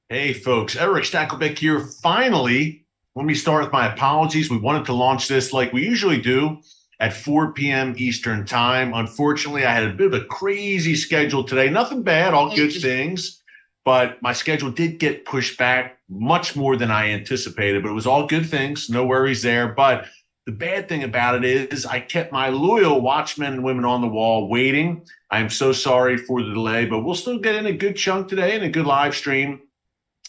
Hey, folks, Erick Stakelbeck here. Finally, let me start with my apologies. We wanted to launch this like we usually do at 4 p.m. Eastern Time. Unfortunately, I had a bit of a crazy schedule today. Nothing bad, all good things, but my schedule did get pushed back much more than I anticipated, but it was all good things. No worries there. But the bad thing about it is I kept my loyal watchmen and women on the wall waiting. I am so sorry for the delay, but we'll still get in a good chunk today and a good live stream.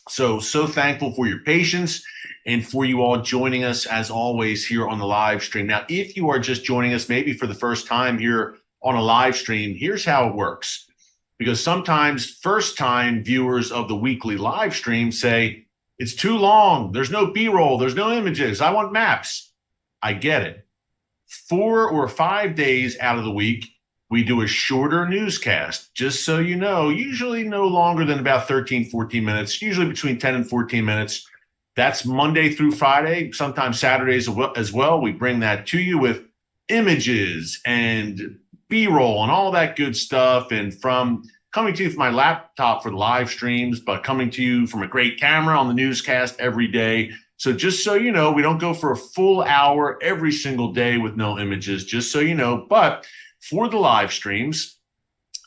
So thankful for your patience and for you all joining us as always here on the live stream. Now, if you are just joining us maybe for the first time here on a live stream, here's how it works. Because sometimes first time viewers of the weekly live stream say, it's too long. There's no B-roll. There's no images. I want maps. I get it. 4 or 5 days out of the week, we do a shorter newscast, just so you know, usually no longer than about 13, 14 minutes, usually between 10 and 14 minutes. That's Monday through Friday, sometimes Saturdays as well. We bring that to you with images and B-roll and all that good stuff. And from coming to you from my laptop for the live streams, but coming to you from a great camera on the newscast every day. So just so you know, we don't go for a full hour every single day with no images, just so you know. But for the live streams,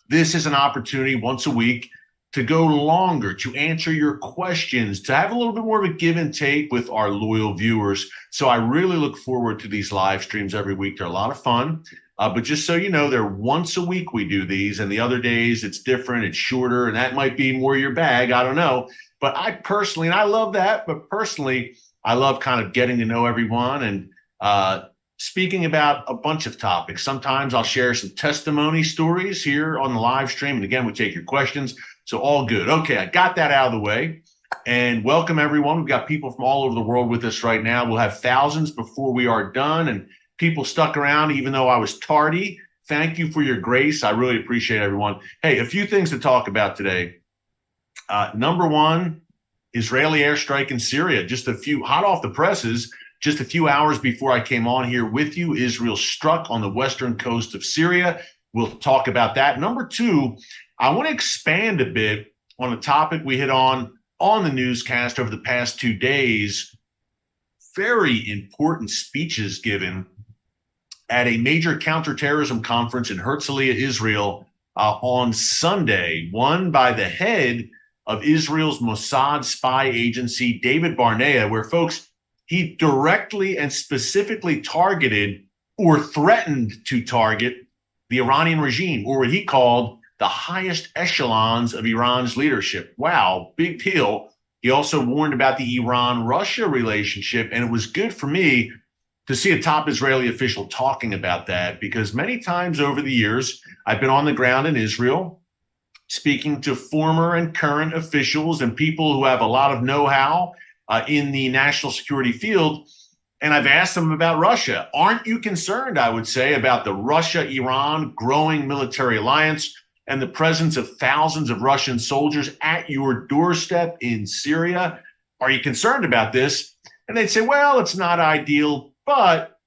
this is an opportunity once a week to go longer, to answer your questions, to have a little bit more of a give and take with our loyal viewers. So I really look forward to these live streams every week. They're a lot of fun. But just so you know, they're once a week we do these, and the other days it's different, it's shorter, and that might be more your bag. I don't know. But I personally, and I love that, but personally, I love kind of getting to know everyone and speaking about a bunch of topics. Sometimes I'll share some testimony stories here on the live stream. And again, we take your questions. So all good. Okay, I got that out of the way. And welcome, everyone. We've got people from all over the world with us right now. We'll have thousands before we are done. And people stuck around, even though I was tardy. Thank you for your grace. I really appreciate everyone. Hey, a few things to talk about today. Number one, Israeli airstrike in Syria. Just a few hot off the presses. Just a few hours before I came on here with you, Israel struck on the western coast of Syria. We'll talk about that. Number two, I want to expand a bit on a topic we hit on the newscast over the past 2 days. Very important speeches given at a major counterterrorism conference in Herzliya, Israel on Sunday, one by the head of Israel's Mossad spy agency, David Barnea, where folks, he directly and specifically targeted or threatened to target the Iranian regime, or what he called the highest echelons of Iran's leadership. Wow, big deal. He also warned about the Iran-Russia relationship, and it was good for me to see a top Israeli official talking about that, because many times over the years, I've been on the ground in Israel, speaking to former and current officials and people who have a lot of know-how in the national security field. And I've asked them about Russia. Aren't you concerned, I would say, about the Russia-Iran growing military alliance and the presence of thousands of Russian soldiers at your doorstep in Syria? Are you concerned about this? And they'd say, well, it's not ideal, but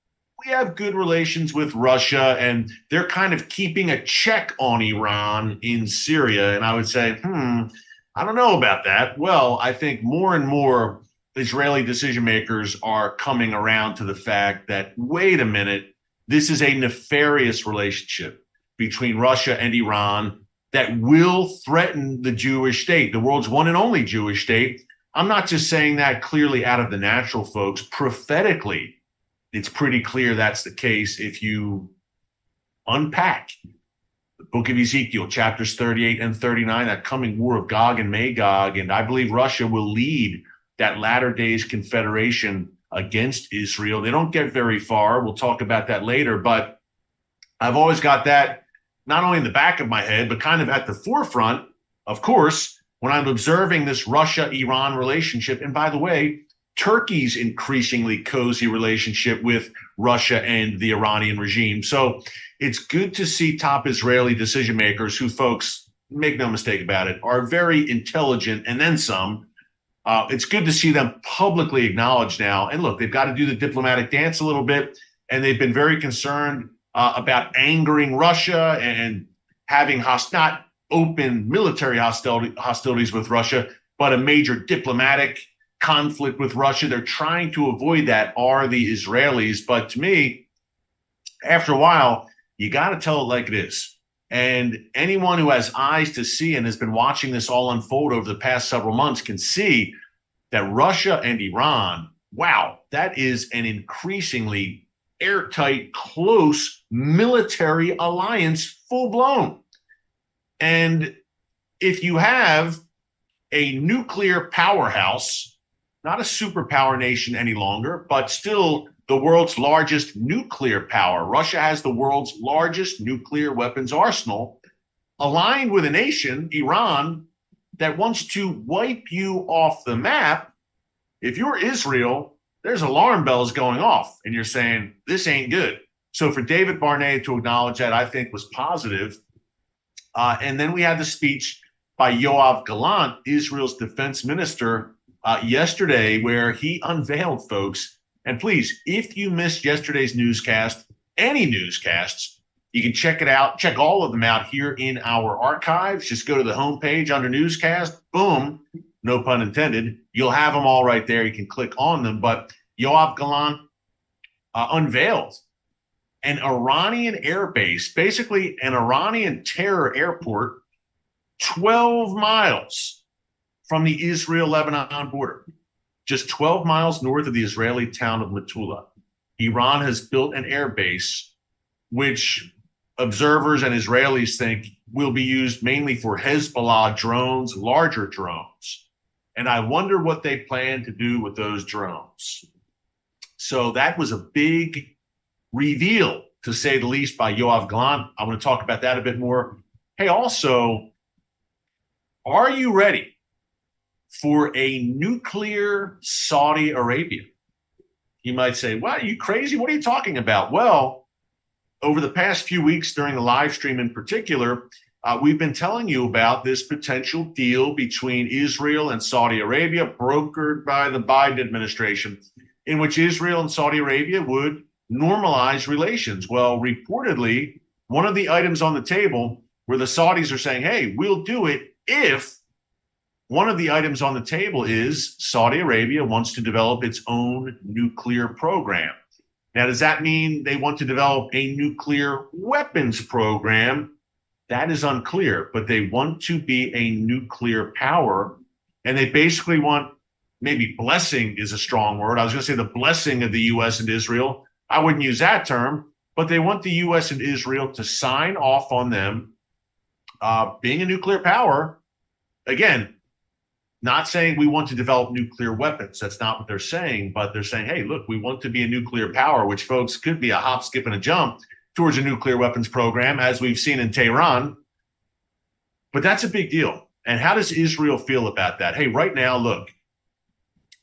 we have good relations with Russia, and they're kind of keeping a check on Iran in Syria. And I would say, I don't know about that. Well, I think more and more Israeli decision makers are coming around to the fact that, wait a minute, this is a nefarious relationship between Russia and Iran that will threaten the Jewish state, the world's one and only Jewish state. I'm not just saying that clearly out of the natural, folks. Prophetically, it's pretty clear that's the case if you unpack the book of Ezekiel, chapters 38 and 39, that coming war of Gog and Magog. And I believe Russia will lead that latter days confederation against Israel. They don't get very far. We'll talk about that later. But I've always got that not only in the back of my head, but kind of at the forefront, of course, when I'm observing this Russia-Iran relationship. And by the way, Turkey's increasingly cozy relationship with Russia and the Iranian regime. So it's good to see top Israeli decision makers who, folks, make no mistake about it, are very intelligent and then some. It's good to see them publicly acknowledged now. And look, they've got to do the diplomatic dance a little bit, and they've been very concerned about angering Russia and having not open military hostilities with Russia, but a major diplomatic conflict with Russia. They're trying to avoid that, are the Israelis. But to me, after a while, you got to tell it like it is. And anyone who has eyes to see and has been watching this all unfold over the past several months can see that Russia and Iran, wow, that is an increasingly airtight, close military alliance, full blown. And if you have a nuclear powerhouse, not a superpower nation any longer, but still the world's largest nuclear power. Russia has the world's largest nuclear weapons arsenal, aligned with a nation, Iran, that wants to wipe you off the map. If you're Israel, there's alarm bells going off, and you're saying, this ain't good. So for David Barnett to acknowledge that, I think was positive. And then we had the speech by Yoav Gallant, Israel's defense minister, yesterday, where he unveiled, folks. And please, if you missed yesterday's newscast, any newscasts, you can check it out, check all of them out here in our archives. Just go to the homepage under newscast, boom, no pun intended. You'll have them all right there. You can click on them. But Yoav Gallant unveiled an Iranian airbase, basically an Iranian terror airport, 12 miles from the Israel-Lebanon border, just 12 miles north of the Israeli town of Metula. Iran has built an airbase which observers and Israelis think will be used mainly for Hezbollah drones, larger drones. And I wonder what they plan to do with those drones. So that was a big reveal, to say the least, by Yoav Gallant. I want to talk about that a bit more. Hey, also, are you ready for a nuclear Saudi Arabia? You might say, well, are you crazy? What are you talking about? Well, over the past few weeks during the live stream in particular, we've been telling you about this potential deal between Israel and Saudi Arabia, brokered by the Biden administration, in which Israel and Saudi Arabia would normalize relations. Well, reportedly, one of the items on the table where the Saudis are saying, hey, we'll do it if one of the items on the table is Saudi Arabia wants to develop its own nuclear program. Now, does that mean they want to develop a nuclear weapons program? That is unclear, but they want to be a nuclear power, and they basically want, maybe blessing is a strong word. I was going to say the blessing of the U.S. and Israel. I wouldn't use that term, but they want the U.S. and Israel to sign off on them being a nuclear power. Again, not saying we want to develop nuclear weapons. That's not what they're saying, but they're saying, hey, look, we want to be a nuclear power, which, folks, could be a hop, skip, and a jump towards a nuclear weapons program, as we've seen in Tehran. But that's a big deal. And how does Israel feel about that? Hey, right now, look,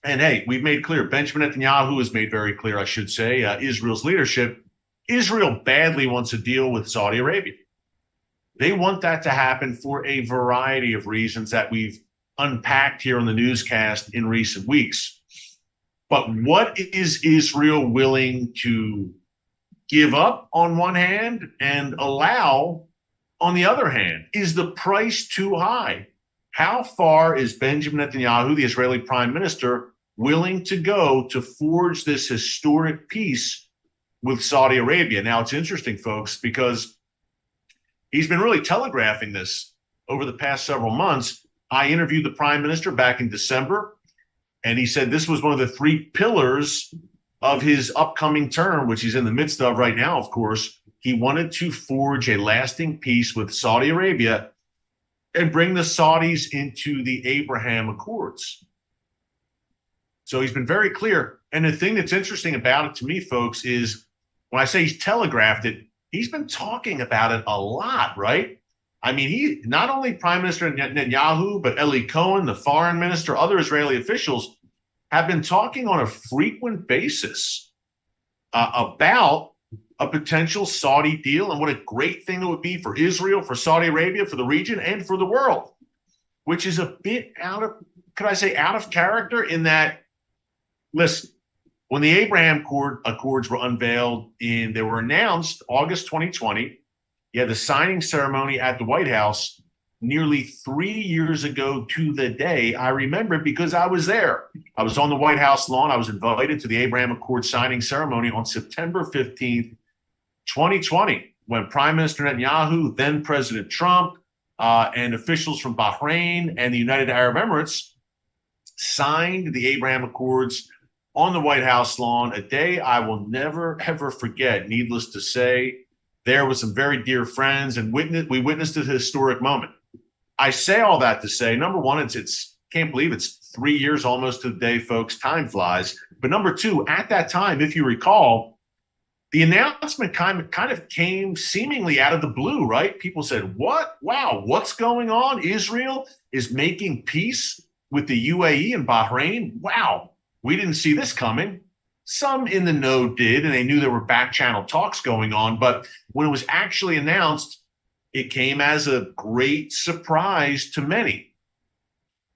and hey, we've made clear, Benjamin Netanyahu has made very clear, I should say, Israel's leadership, Israel badly wants a deal with Saudi Arabia. They want that to happen for a variety of reasons that we've unpacked here on the newscast in recent weeks. But what is Israel willing to give up on one hand and allow on the other hand? Is the price too high? How far is Benjamin Netanyahu, the Israeli prime minister, willing to go to forge this historic peace with Saudi Arabia? Now, it's interesting, folks, because he's been really telegraphing this over the past several months. I interviewed the prime minister back in December, and he said this was one of the three pillars of his upcoming term, which he's in the midst of right now, of course. He wanted to forge a lasting peace with Saudi Arabia and bring the Saudis into the Abraham Accords. So he's been very clear. And the thing that's interesting about it to me, folks, is when I say he's telegraphed it, he's been talking about it a lot, right? I mean, he not only Prime Minister Netanyahu, but Eli Cohen, the foreign minister, other Israeli officials have been talking on a frequent basis about a potential Saudi deal and what a great thing it would be for Israel, for Saudi Arabia, for the region, and for the world, which is a bit out of, could I say, out of character in that, listen, when the Abraham Accords were unveiled they were announced August 2020, you had the signing ceremony at the White House. nearly 3 years ago to the day. I remember it because I was there. I was on the White House lawn. I was invited to the Abraham Accord signing ceremony on September 15th, 2020, when Prime Minister Netanyahu, then President Trump, and officials from Bahrain and the United Arab Emirates signed the Abraham Accords on the White House lawn, a day I will never, ever forget. Needless to say, there with some very dear friends, and we witnessed a historic moment. I say all that to say, number one, it's can't believe it's 3 years almost to the day, folks. Time flies. But number two, at that time, if you recall, the announcement kind of came seemingly out of the blue, right? People said, what? Wow, what's going on? Israel is making peace with the UAE and Bahrain? Wow, we didn't see this coming. Some in the know did, and they knew there were back channel talks going on. But when it was actually announced, it came as a great surprise to many.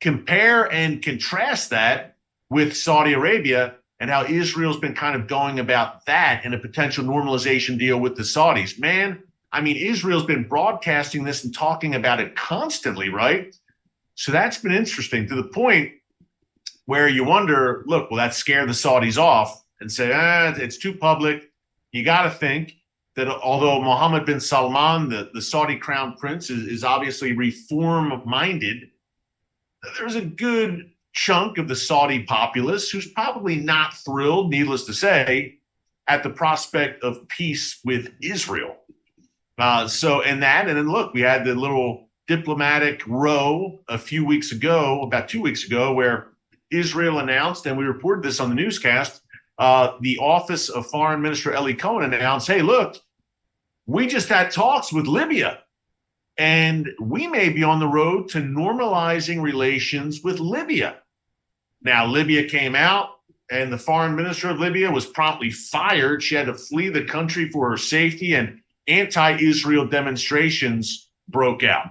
Compare and contrast that with Saudi Arabia and how Israel's been kind of going about that in a potential normalization deal with the Saudis. Man, I mean, Israel's been broadcasting this and talking about it constantly, right? So that's been interesting, to the point where you wonder, look, will that scare the Saudis off and say, it's too public? You got to think that although Mohammed bin Salman, the Saudi crown prince, is obviously reform-minded, there's a good chunk of the Saudi populace who's probably not thrilled, needless to say, at the prospect of peace with Israel. And then look, we had the little diplomatic row a few weeks ago, about 2 weeks ago, where Israel announced, and we reported this on the newscast, the office of Foreign Minister Eli Cohen announced, hey, look, we just had talks with Libya, and we may be on the road to normalizing relations with Libya. Now, Libya came out, and the foreign minister of Libya was promptly fired. She had to flee the country for her safety, and anti-Israel demonstrations broke out.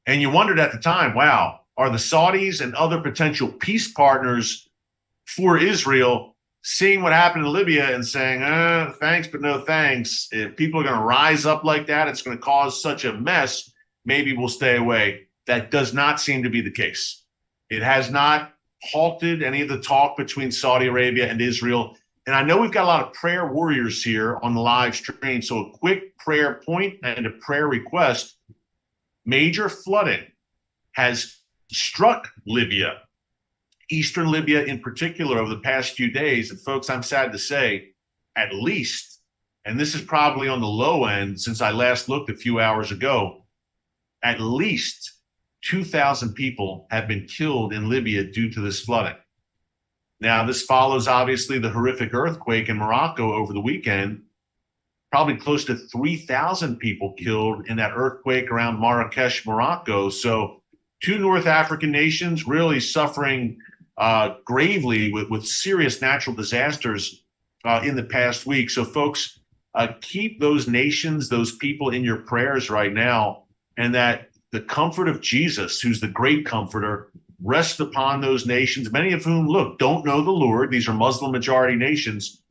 And you wondered at the time, wow, are the Saudis and other potential peace partners for Israel seeing what happened in Libya and saying, thanks, but no thanks? If people are going to rise up like that, it's going to cause such a mess, maybe we'll stay away. That does not seem to be the case. It has not halted any of the talk between Saudi Arabia and Israel. And I know we've got a lot of prayer warriors here on the live stream. So a quick prayer point and a prayer request. Major flooding has struck Libya, eastern Libya in particular, over the past few days. And folks, I'm sad to say, at least, and this is probably on the low end since I last looked a few hours ago, at least 2,000 people have been killed in Libya due to this flooding. Now, this follows, obviously, the horrific earthquake in Morocco over the weekend. Probably close to 3,000 people killed in that earthquake around Marrakesh, Morocco. So 2 North African nations really suffering gravely with serious natural disasters in the past week. So, folks, keep those nations, those people in your prayers right now, and that the comfort of Jesus, who's the great comforter, rest upon those nations, many of whom, look, don't know the Lord. These are Muslim majority nations.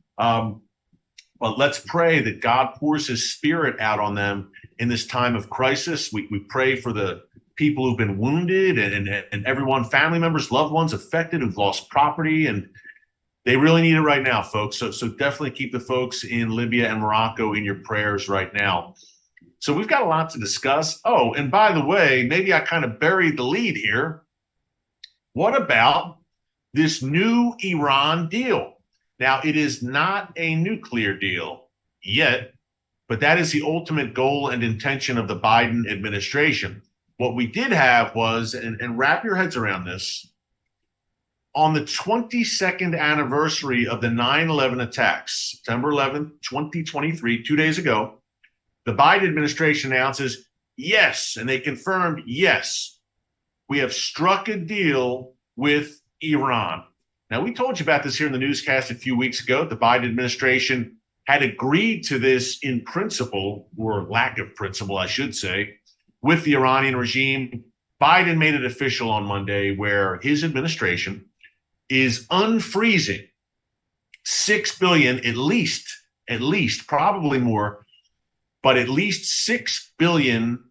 But let's pray that God pours his spirit out on them in this time of crisis. We pray for the people who've been wounded and everyone, family members, loved ones affected who've lost property. And they really need it right now, folks. So definitely keep the folks in Libya and Morocco in your prayers right now. So we've got a lot to discuss. Oh, and by the way, maybe I kind of buried the lead here. What about this new Iran deal? Now, it is not a nuclear deal yet, but that is the ultimate goal and intention of the Biden administration. What we did have was, and wrap your heads around this, on the 22nd anniversary of the 9/11 attacks, September 11th, 2023, 2 days ago, the Biden administration announces, yes, and they confirmed, yes, we have struck a deal with Iran. Now, we told you about this here in the newscast a few weeks ago. The Biden administration had agreed to this in principle, or lack of principle, I should say, with the Iranian regime. Biden made it official on Monday, where his administration is unfreezing $6 billion, at least, probably more, but at least $6 billion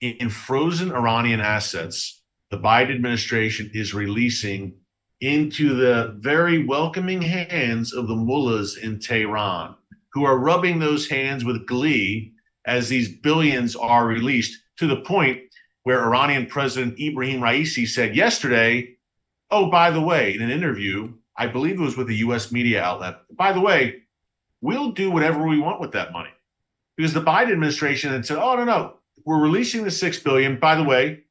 in frozen Iranian assets the Biden administration is releasing into the very welcoming hands of the mullahs in Tehran, who are rubbing those hands with glee as these billions are released, to the point where Iranian President Ibrahim Raisi said yesterday, oh, by the way, in an interview, I believe it was with a U.S. media outlet, by the way, we'll do whatever we want with that money. Because the Biden administration had said, oh, no, we're releasing the $6 billion. By the way,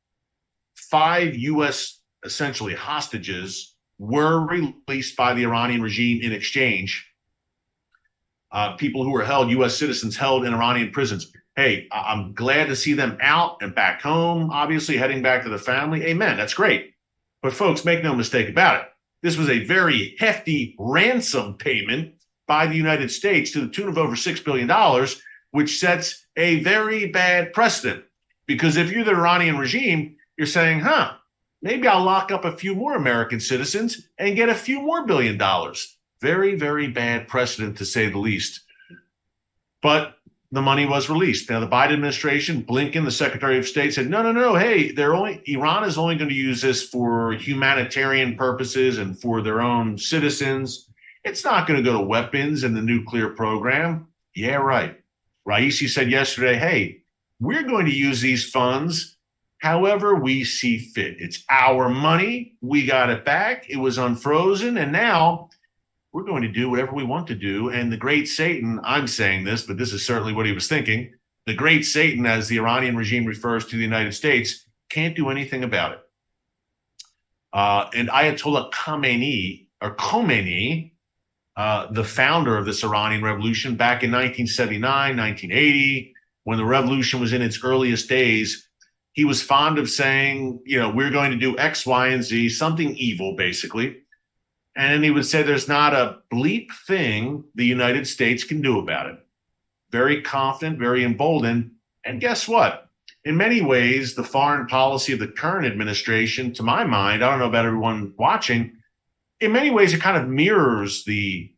5 U.S. essentially hostages were released by the Iranian regime in exchange. People who were held, U.S. citizens held in Iranian prisons. Hey, I'm glad to see them out and back home, obviously heading back to the family. Amen. That's great. But folks, make no mistake about it. This was a very hefty ransom payment by the United States to the tune of over $6 billion, which sets a very bad precedent. Because if you're the Iranian regime, you're saying, maybe I'll lock up a few more American citizens and get a few more $1 billion. Very, very bad precedent, to say the least. But the money was released. Now, the Biden administration, Blinken, the Secretary of State, said, no, hey, Iran is only going to use this for humanitarian purposes and for their own citizens. It's not going to go to weapons and the nuclear program. Yeah, right. Raisi said yesterday, hey, we're going to use these funds however we see fit. It's our money. We got it back. It was unfrozen. And now we're going to do whatever we want to do. And the great Satan, I'm saying this, but this is certainly what he was thinking. The great Satan, as the Iranian regime refers to the United States, can't do anything about it. And Ayatollah Khamenei, the founder of this Iranian revolution back in 1979, 1980, when the revolution was in its earliest days, he was fond of saying, we're going to do X, Y, and Z, something evil, basically. And then he would say there's not a bleep thing the United States can do about it. Very confident, very emboldened. And guess what? In many ways, the foreign policy of the current administration, to my mind, I don't know about everyone watching, in many ways, it kind of mirrors the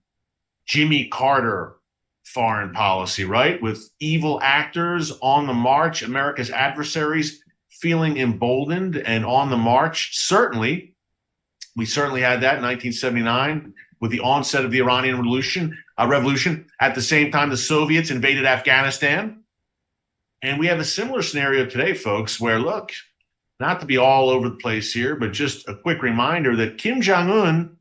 Jimmy Carter foreign policy, right? With evil actors on the march, America's adversaries feeling emboldened and on the march. We certainly had that in 1979 with the onset of the Iranian revolution. At the same time, the Soviets invaded Afghanistan. And we have a similar scenario today, folks, where, look, not to be all over the place here, but just a quick reminder that Kim Jong-un,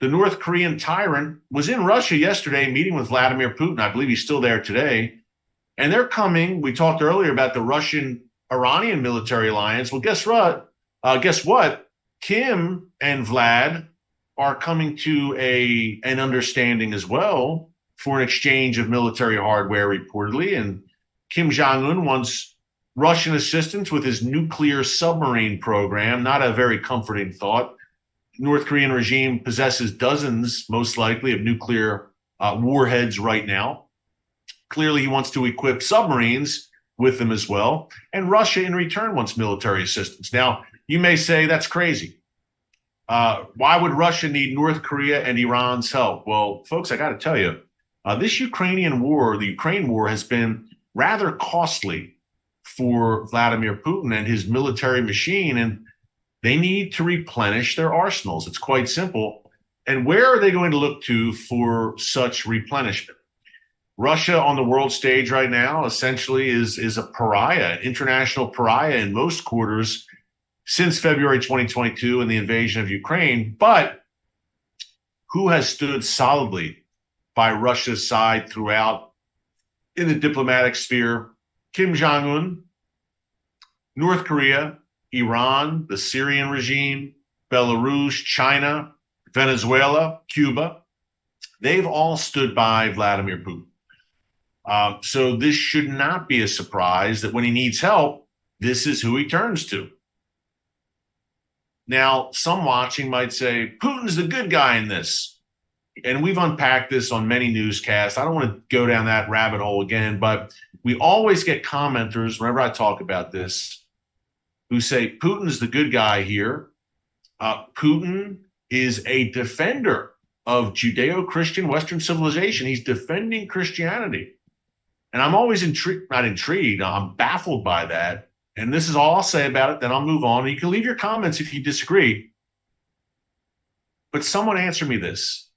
the North Korean tyrant, was in Russia yesterday meeting with Vladimir Putin. I believe he's still there today. And they're coming. We talked earlier about the Russian-Iranian military alliance. Well, guess what? Kim and Vlad are coming to an understanding as well for an exchange of military hardware, reportedly. And Kim Jong-un wants Russian assistance with his nuclear submarine program. Not a very comforting thought. North Korean regime possesses dozens, most likely, of nuclear warheads right now. Clearly, he wants to equip submarines with them as well. And Russia, in return, wants military assistance. Now, you may say that's crazy. Why would Russia need North Korea and Iran's help? Well, folks, I got to tell you, this Ukrainian war, the Ukraine war, has been rather costly for Vladimir Putin and his military machine, and they need to replenish their arsenals. It's quite simple. And where are they going to look to for such replenishment? Russia on the world stage right now essentially is a pariah, an international pariah in most quarters since February 2022 and the invasion of Ukraine. But who has stood solidly by Russia's side throughout in the diplomatic sphere? Kim Jong-un, North Korea, Iran, the Syrian regime, Belarus, China, Venezuela, Cuba. They've all stood by Vladimir Putin. So this should not be a surprise that when he needs help, this is who he turns to. Now, some watching might say, Putin's the good guy in this. And we've unpacked this on many newscasts. I don't want to go down that rabbit hole again, but we always get commenters whenever I talk about this who say Putin's the good guy here. Putin is a defender of Judeo-Christian Western civilization. He's defending Christianity. And I'm always not intrigued, I'm baffled by that. And this is all I'll say about it, then I'll move on. And you can leave your comments if you disagree. But someone answer me this.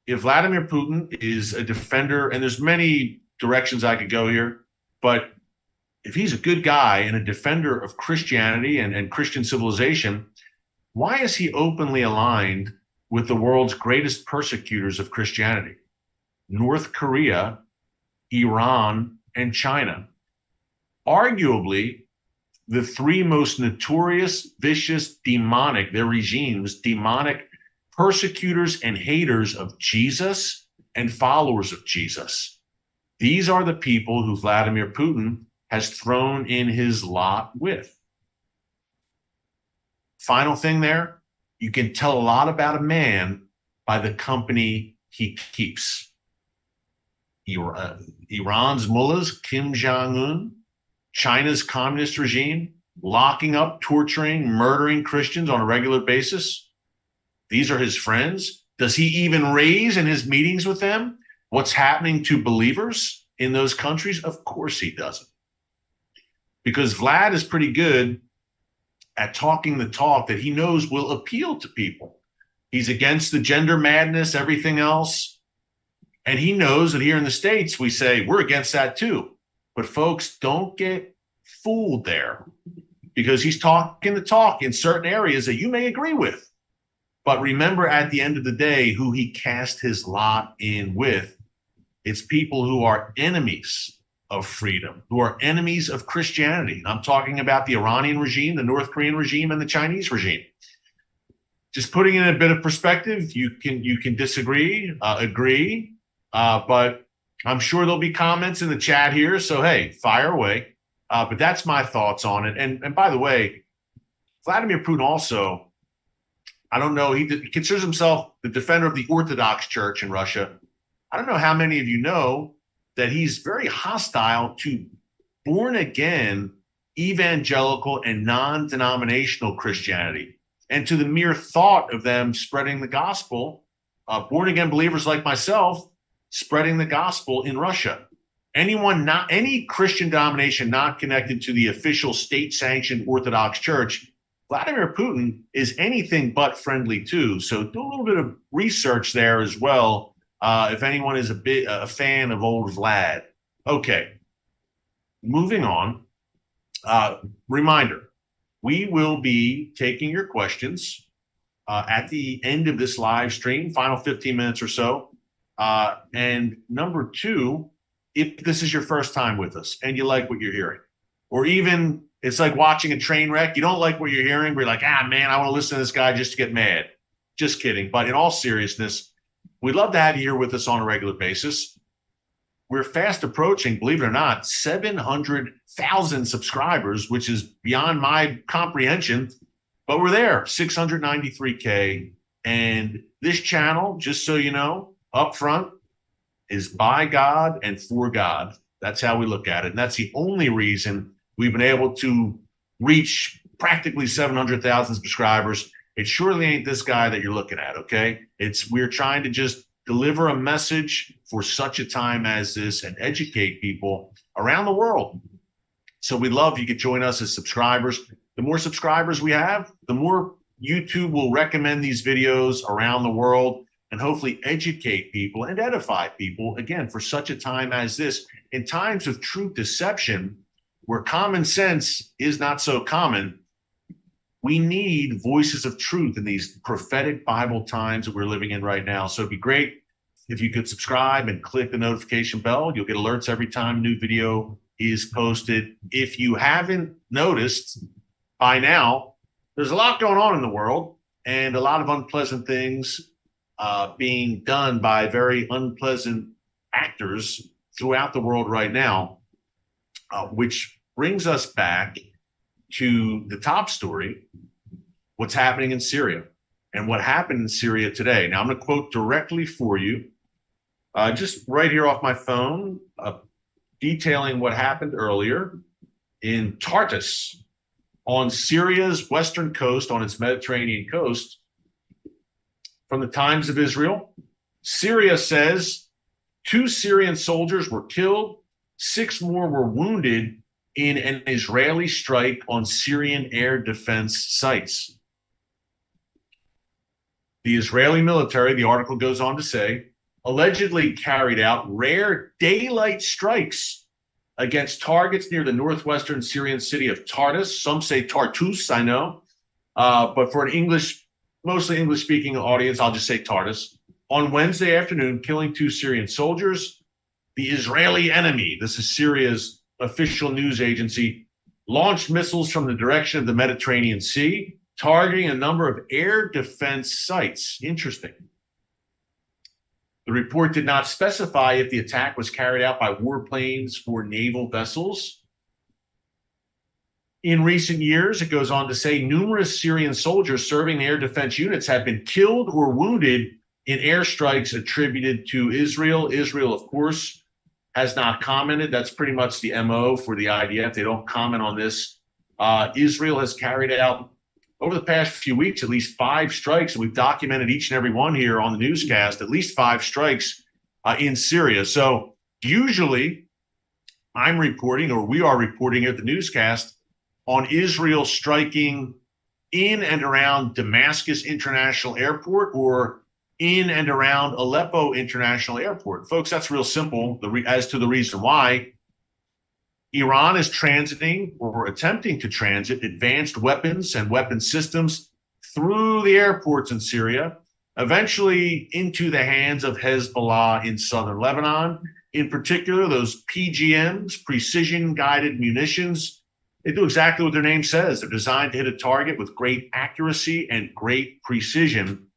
If Vladimir Putin is a defender, and there's many directions I could go here, but if he's a good guy and a defender of Christianity and Christian civilization, why is he openly aligned with the world's greatest persecutors of Christianity? North Korea, Iran, and China. Arguably, the three most notorious, vicious, demonic, their regimes, demonic persecutors and haters of Jesus and followers of Jesus. These are the people who Vladimir Putin has thrown in his lot with. Final thing there, you can tell a lot about a man by the company he keeps. Iran's mullahs, Kim Jong-un, China's communist regime, locking up, torturing, murdering Christians on a regular basis. These are his friends. Does he even raise in his meetings with them what's happening to believers in those countries? Of course he doesn't. Because Vlad is pretty good at talking the talk that he knows will appeal to people. He's against the gender madness, everything else. And he knows that here in the States, we say we're against that too. But folks, don't get fooled there, because he's talking the talk in certain areas that you may agree with. But remember, at the end of the day, who he cast his lot in with. It's people who are enemies of freedom, who are enemies of Christianity. I'm talking about the Iranian regime, the North Korean regime, and the Chinese regime. Just putting it in a bit of perspective, you can disagree, agree, but I'm sure there'll be comments in the chat here. So, hey, fire away. But that's my thoughts on it. And by the way, Vladimir Putin also, I don't know, he considers himself the defender of the Orthodox Church in Russia. I don't know how many of you know that he's very hostile to born-again, evangelical, and non-denominational Christianity, and to the mere thought of them spreading the gospel, born-again believers like myself, spreading the gospel in Russia. Any Christian denomination not connected to the official state-sanctioned Orthodox Church, Vladimir Putin is anything but friendly to. So do a little bit of research there as well, if anyone is a fan of old Vlad. Okay, moving on. Reminder, we will be taking your questions at the end of this live stream, final 15 minutes or so. And number two, if this is your first time with us and you like what you're hearing, or even it's like watching a train wreck, you don't like what you're hearing, but you're like, man, I want to listen to this guy just to get mad. Just kidding. But in all seriousness, we'd love to have you here with us on a regular basis. We're fast approaching, believe it or not, 700,000 subscribers, which is beyond my comprehension, but we're there, 693K. And this channel, just so you know, up front, is by God and for God. That's how we look at it. And that's the only reason we've been able to reach practically 700,000 subscribers. It surely ain't this guy that you're looking at, okay? We're trying to just deliver a message for such a time as this and educate people around the world. So we'd love if you could join us as subscribers. The more subscribers we have, the more YouTube will recommend these videos around the world and hopefully educate people and edify people, again, for such a time as this. In times of true deception, where common sense is not so common, we need voices of truth in these prophetic Bible times that we're living in right now. So it'd be great if you could subscribe and click the notification bell. You'll get alerts every time a new video is posted. If you haven't noticed by now, there's a lot going on in the world and a lot of unpleasant things being done by very unpleasant actors throughout the world right now, which brings us back to the top story, what's happening in Syria and what happened in Syria today. Now, I'm going to quote directly for you, just right here off my phone, detailing what happened earlier in Tartus on Syria's western coast, on its Mediterranean coast. From the Times of Israel, Syria says 2 Syrian soldiers were killed, 6 more were wounded in an Israeli strike on Syrian air defense sites. The Israeli military, the article goes on to say, allegedly carried out rare daylight strikes against targets near the northwestern Syrian city of Tartus. Some say Tartus, I know. But for an mostly English-speaking audience, I'll just say Tartus. On Wednesday afternoon, killing 2 Syrian soldiers. The Israeli enemy, this is Syria's official news agency, launched missiles from the direction of the Mediterranean Sea, targeting a number of air defense sites. Interesting. The report did not specify if the attack was carried out by warplanes or naval vessels. In recent years, it goes on to say, numerous Syrian soldiers serving in air defense units have been killed or wounded in airstrikes attributed to Israel. Israel, of course, has not commented. That's pretty much the MO for the IDF. They don't comment on this. Israel has carried out, over the past few weeks, at least 5 strikes. And we've documented each and every one here on the newscast, at least 5 strikes in Syria. So usually I'm reporting, or we are reporting at the newscast, on Israel striking in and around Damascus International Airport or in and around Aleppo International Airport. Folks, that's real simple as to the reason why. Iran is transiting or attempting to transit advanced weapons and weapon systems through the airports in Syria, eventually into the hands of Hezbollah in southern Lebanon. In particular, those PGMs, precision-guided munitions, they do exactly what their name says. They're designed to hit a target with great accuracy and great precision.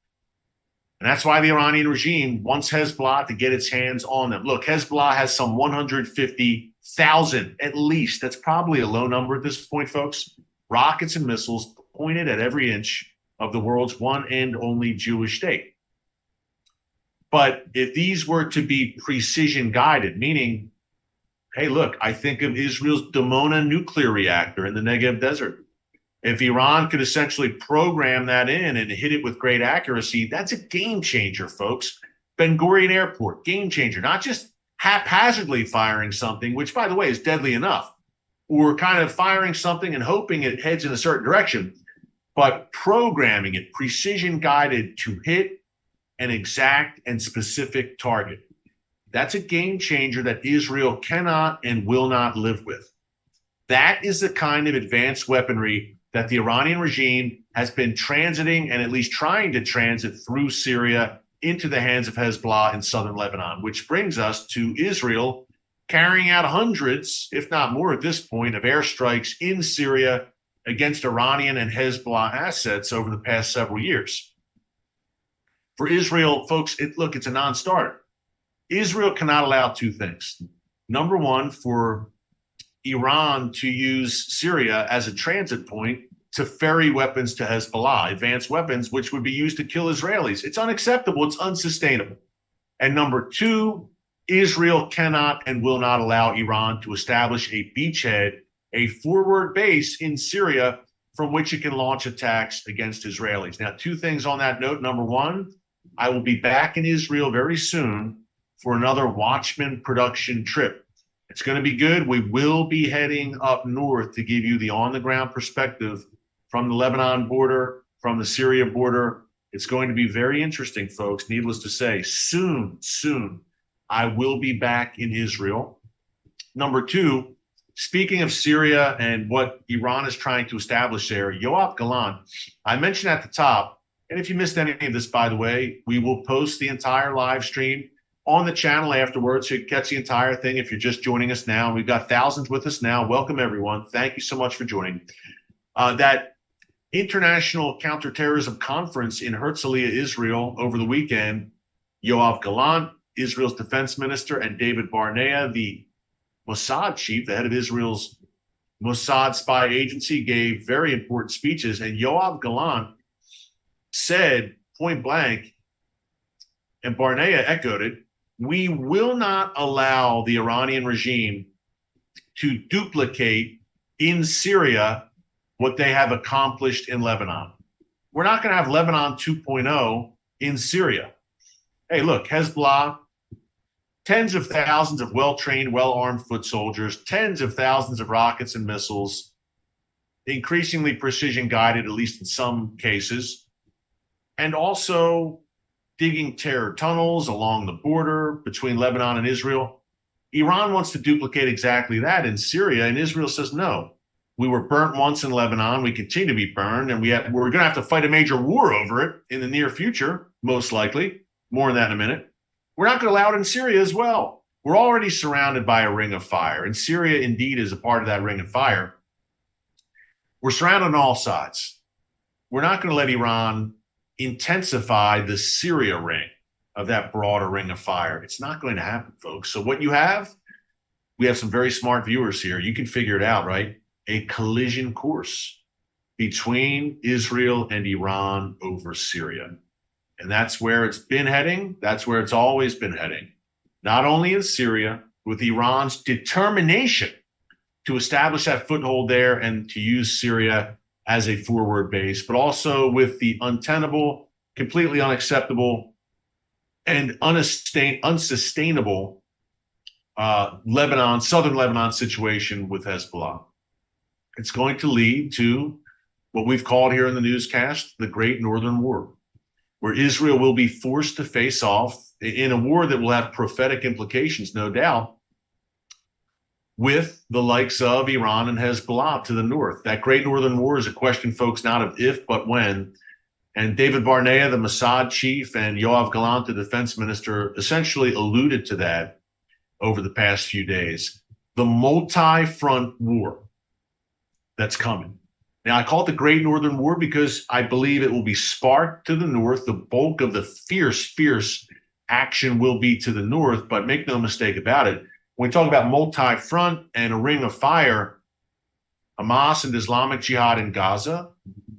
And that's why the Iranian regime wants Hezbollah to get its hands on them. Look, Hezbollah has some 150,000 at least. That's probably a low number at this point, folks. Rockets and missiles pointed at every inch of the world's one and only Jewish state. But if these were to be precision guided, meaning, hey, look, I think of Israel's Dimona nuclear reactor in the Negev desert. If Iran could essentially program that in and hit it with great accuracy, that's a game changer, folks. Ben Gurion Airport, game changer, not just haphazardly firing something, which, by the way, is deadly enough, or kind of firing something and hoping it heads in a certain direction, but programming it, precision guided to hit an exact and specific target. That's a game changer that Israel cannot and will not live with. That is the kind of advanced weaponry that the Iranian regime has been transiting and at least trying to transit through Syria into the hands of Hezbollah in southern Lebanon, which brings us to Israel carrying out hundreds, if not more at this point, of airstrikes in Syria against Iranian and Hezbollah assets over the past several years. For Israel, folks, it's a non-starter. Israel cannot allow 2 things. Number one, for Iran to use Syria as a transit point to ferry weapons to Hezbollah, advanced weapons, which would be used to kill Israelis. It's unacceptable. It's unsustainable. And number 2, Israel cannot and will not allow Iran to establish a beachhead, a forward base in Syria from which it can launch attacks against Israelis. Now, 2 things on that note. Number 1, I will be back in Israel very soon for another Watchman production trip. It's going to be good. We will be heading up north to give you the on-the-ground perspective from the Lebanon border, from the Syria border. It's going to be very interesting, folks. Needless to say, soon, I will be back in Israel. Number 2, speaking of Syria and what Iran is trying to establish there, Yoav Gallant, I mentioned at the top, and if you missed any of this, by the way, we will post the entire live stream on the channel afterwards, so you can catch the entire thing if you're just joining us now. We've got thousands with us now. Welcome, everyone. Thank you so much for joining. That International Counterterrorism Conference in Herzliya, Israel, over the weekend, Yoav Gallant, Israel's defense minister, and David Barnea, the Mossad chief, the head of Israel's Mossad spy agency, gave very important speeches. And Yoav Gallant said point blank, and Barnea echoed it, we will not allow the Iranian regime to duplicate in Syria what they have accomplished in Lebanon. We're not going to have Lebanon 2.0 in Syria. Hey, look, Hezbollah, tens of thousands of well-trained, well-armed foot soldiers, tens of thousands of rockets and missiles, increasingly precision-guided, at least in some cases, and also digging terror tunnels along the border between Lebanon and Israel. Iran wants to duplicate exactly that in Syria, and Israel says, no, we were burnt once in Lebanon, we continue to be burned, and we're going to have to fight a major war over it in the near future, most likely. More on that in a minute. We're not going to allow it in Syria as well. We're already surrounded by a ring of fire, and Syria indeed is a part of that ring of fire. We're surrounded on all sides. We're not going to let Iran intensify the Syria ring of that broader ring of fire. It's not going to happen, folks. So what you have, we have some very smart viewers here. You can figure it out, right? A collision course between Israel and Iran over Syria. And that's where it's been heading. That's where it's always been heading. Not only in Syria, with Iran's determination to establish that foothold there and to use Syria as a forward base, but also with the untenable, completely unacceptable, and unsustainable southern Lebanon situation with Hezbollah. It's going to lead to what we've called here in the newscast the Great Northern War, where Israel will be forced to face off in a war that will have prophetic implications, no doubt, with the likes of Iran and Hezbollah to the north. That Great Northern War is a question, folks, not of if, but when. And David Barnea, the Mossad chief, and Yoav Gallant, the defense minister, essentially alluded to that over the past few days. The multi-front war that's coming. Now, I call it the Great Northern War because I believe it will be sparked to the north. The bulk of the fierce action will be to the north, but make no mistake about it. When we talk about multi-front and a ring of fire, Hamas and Islamic Jihad in Gaza,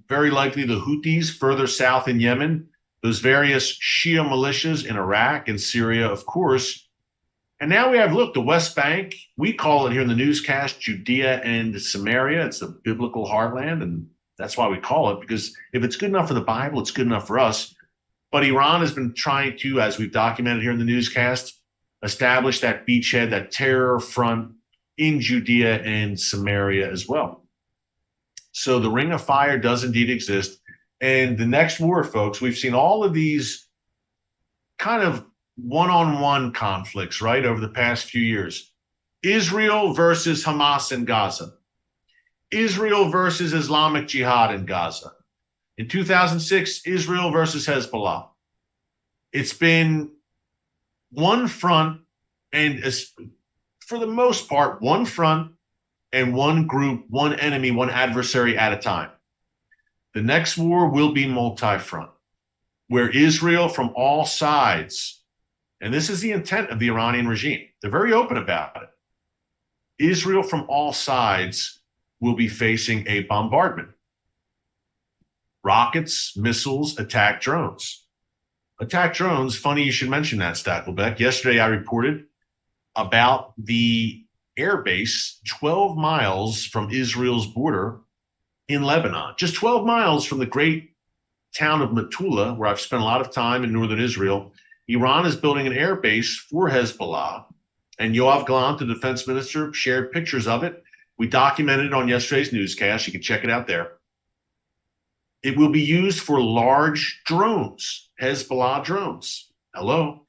very likely the Houthis further south in Yemen, those various Shia militias in Iraq and Syria, of course. And now we have, look, the West Bank. We call it here in the newscast Judea and Samaria. It's the biblical heartland, and that's why we call it, because if it's good enough for the Bible, it's good enough for us. But Iran has been trying to, as we've documented here in the newscast, establish that beachhead, that terror front in Judea and Samaria as well. So the ring of fire does indeed exist. And the next war, folks, we've seen all of these kind of one-on-one conflicts, right, over the past few years. Israel versus Hamas in Gaza. Israel versus Islamic Jihad in Gaza. In 2006, Israel versus Hezbollah. It's been one front, and for the most part, one front and one group, one enemy, one adversary at a time. The next war will be multi-front, where Israel from all sides, and this is the intent of the Iranian regime, they're very open about it. Israel from all sides will be facing a bombardment. Rockets, missiles, attack drones. Attack drones, funny you should mention that, Stakelbeck. Yesterday I reported about the airbase 12 miles from Israel's border in Lebanon, just 12 miles from the great town of Metula, where I've spent a lot of time in northern Israel. Iran is building an airbase for Hezbollah, and Yoav Gallant, the defense minister, shared pictures of it. We documented it on yesterday's newscast. You can check it out there. It will be used for large drones, Hezbollah drones. Hello?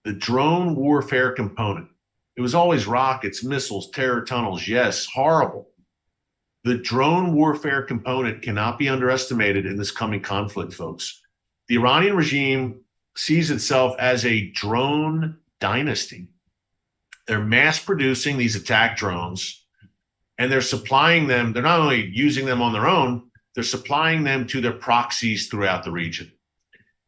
The drone warfare component. It was always rockets, missiles, terror tunnels. Yes, horrible. The drone warfare component cannot be underestimated in this coming conflict, folks. The Iranian regime sees itself as a drone dynasty. They're mass producing these attack drones, and they're supplying them. They're not only using them on their own, they're supplying them to their proxies throughout the region.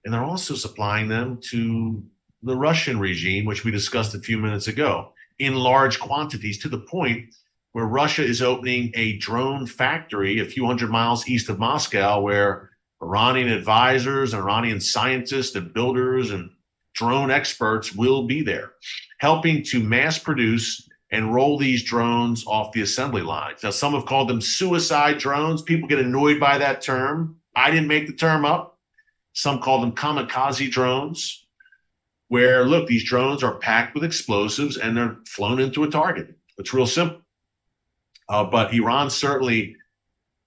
And they're also supplying them to the Russian regime, which we discussed a few minutes ago, in large quantities, to the point where Russia is opening a drone factory a few hundred miles east of Moscow, where Iranian advisors, Iranian scientists and builders and drone experts will be there, helping to mass produce and roll these drones off the assembly lines. Now, some have called them suicide drones. People get annoyed by that term. I didn't make the term up. Some call them kamikaze drones. where, look, these drones are packed with explosives and they're flown into a target. It's real simple. But Iran certainly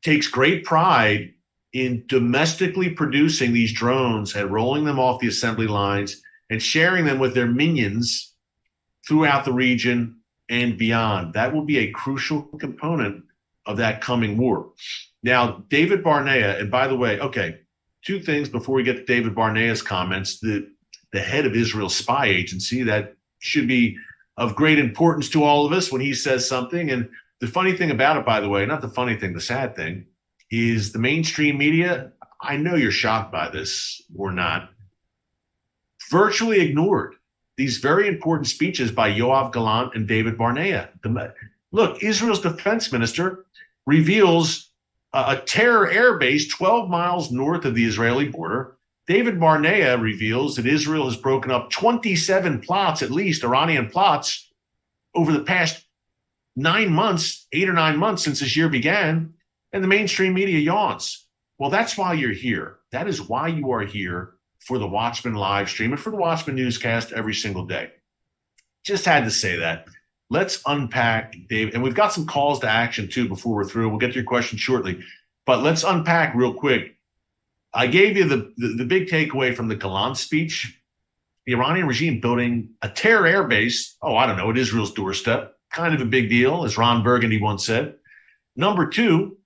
takes great pride in domestically producing these drones and rolling them off the assembly lines and sharing them with their minions throughout the region and beyond. That will be a crucial component of that coming war. Now, David Barnea, and by the way, okay, two things before we get to David Barnea's comments. The head of Israel's spy agency, that should be of great importance to all of us when he says something. And the funny thing about it, by the way, not the funny thing, the sad thing, is the mainstream media, I know you're shocked by this or not, virtually ignored these very important speeches by Yoav Gallant and David Barnea. Look, Israel's defense minister reveals a terror airbase 12 miles north of the Israeli border. David Barnea reveals that Israel has broken up 27 plots, at least Iranian plots, over the past 9 months, 8 or 9 months since this year began, and the mainstream media yawns. Well, that's why you're here. That is why you are here for the Watchman live stream and for the Watchman newscast every single day. Just had to say that. Let's unpack, Dave, and we've got some calls to action too before we're through. We'll get to your question shortly, but let's unpack real quick. I gave you the big takeaway from the Gallant speech. The Iranian regime building a terror airbase, at Israel's doorstep. Kind of a big deal, as Ron Burgundy once said. Number two,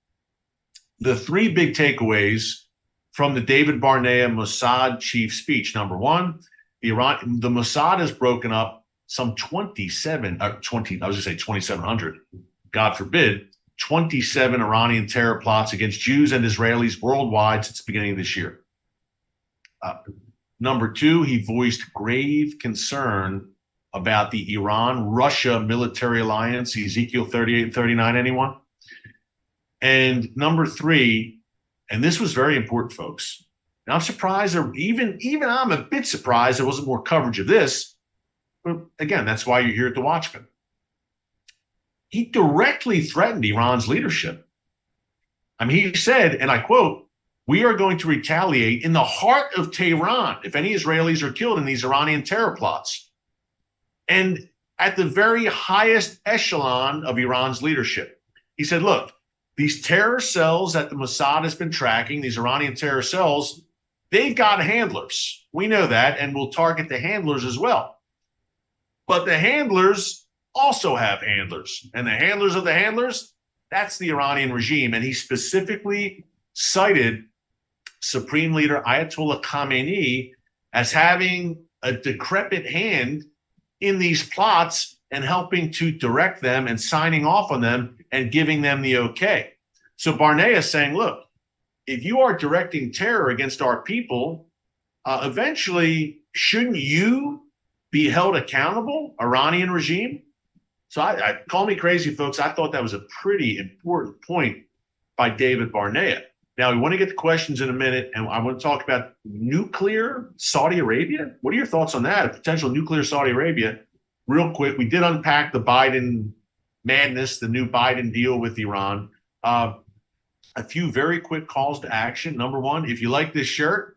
the three big takeaways from the David Barnea Mossad chief speech. Number one, the Mossad has broken up some 2,700, God forbid, 27 Iranian terror plots against Jews and Israelis worldwide since the beginning of this year. Number two, he voiced grave concern about the Iran-Russia military alliance, Ezekiel 38 and 39, anyone? And number three, and this was very important, folks. Now, I'm surprised, or even I'm a bit surprised there wasn't more coverage of this. But again, that's why you're here at the Watchman. He directly threatened Iran's leadership. I mean, he said, and I quote, "We are going to retaliate in the heart of Tehran if any Israelis are killed in these Iranian terror plots." And at the very highest echelon of Iran's leadership, he said, look, these terror cells that the Mossad has been tracking, these Iranian terror cells, they've got handlers. We know that, and we'll target the handlers as well. But the handlers also have handlers. And the handlers of the handlers, that's the Iranian regime. And he specifically cited Supreme Leader Ayatollah Khamenei as having a decrepit hand in these plots and helping to direct them and signing off on them and giving them the okay. So Barnea is saying, look, if you are directing terror against our people, eventually, shouldn't you be held accountable, Iranian regime? So I call me crazy, folks. I thought that was a pretty important point by David Barnea. Now, we want to get to questions in a minute, and I want to talk about nuclear Saudi Arabia. What are your thoughts on that, a potential nuclear Saudi Arabia? Real quick, we did unpack the Biden madness, the new Biden deal with Iran. A few very quick calls to action. Number one, if you like this shirt,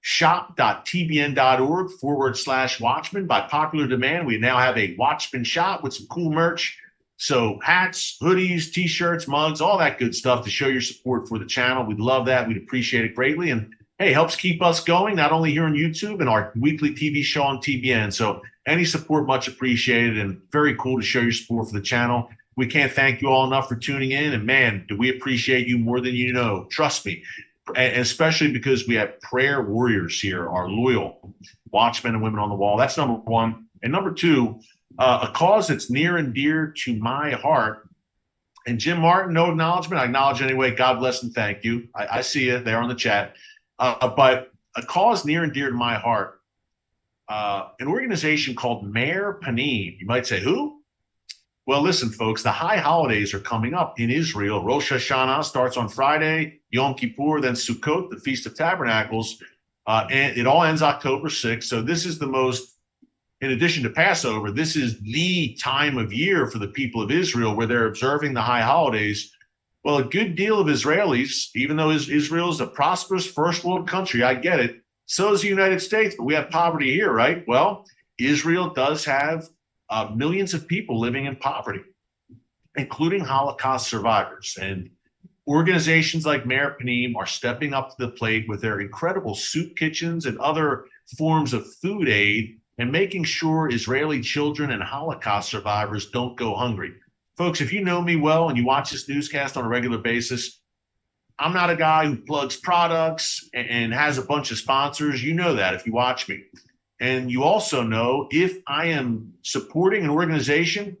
shop.tbn.org/Watchman. By popular demand, we now have a Watchman shop with some cool merch. So hats, hoodies, T-shirts, mugs, all that good stuff to show your support for the channel. We'd love that. We'd appreciate it greatly. And hey, helps keep us going, not only here on YouTube and our weekly TV show on TBN. So any support, much appreciated, and very cool to show your support for the channel. We can't thank you all enough for tuning in. And man, do we appreciate you more than you know. Trust me. And especially because we have prayer warriors here, our loyal watchmen and women on the wall. That's number one. And number two, a cause that's near and dear to my heart. And Jim Martin, no acknowledgement. I acknowledge anyway. God bless and thank you. I see you there on the chat. But a cause near and dear to my heart, an organization called Meir Panim. You might say, who? Well, listen, folks, the high holidays are coming up in Israel. Rosh Hashanah starts on Friday, Yom Kippur, then Sukkot, the Feast of Tabernacles, and it all ends October 6th. So this is the most, in addition to Passover, this is the time of year for the people of Israel where they're observing the high holidays. Well, a good deal of Israelis, even though Israel is a prosperous first world country, I get it, So does the United States, but we have poverty here, right? Well, Israel does have millions of people living in poverty, including Holocaust survivors. And organizations like Meir Panim are stepping up to the plate with their incredible soup kitchens and other forms of food aid and making sure Israeli children and Holocaust survivors don't go hungry. Folks, if you know me well and you watch this newscast on a regular basis, I'm not a guy who plugs products and has a bunch of sponsors. You know that if you watch me. And you also know if I am supporting an organization,